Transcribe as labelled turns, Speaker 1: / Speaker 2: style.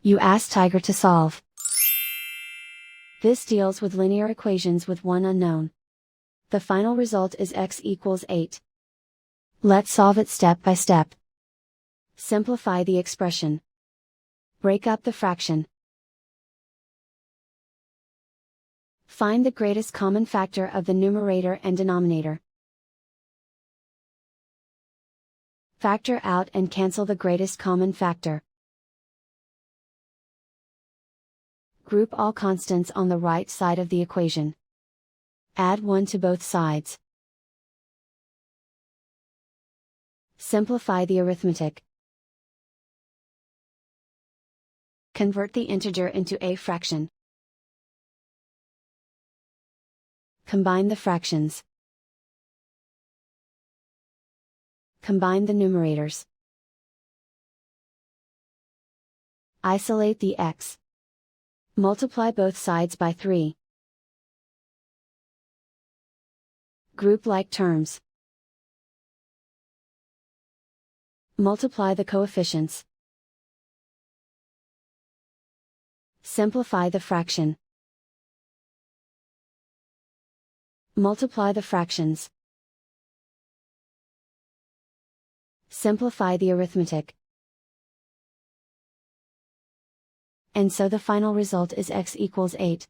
Speaker 1: You ask Tiger to solve. This deals with linear equations with one unknown. The final result is x equals 8. Let's solve it step by step. Simplify the expression. Break up the fraction. Find the greatest common factor of the numerator and denominator. Factor out and cancel the greatest common factor. Group all constants on the right side of the equation. Add 1 to both sides. Simplify the arithmetic. Convert the integer into a fraction. Combine the fractions. Combine the numerators. Isolate the x. Multiply both sides by 3. Group like terms. Multiply the coefficients. Simplify the fraction. Multiply the fractions. Simplify the arithmetic. And so the final result is x equals 8.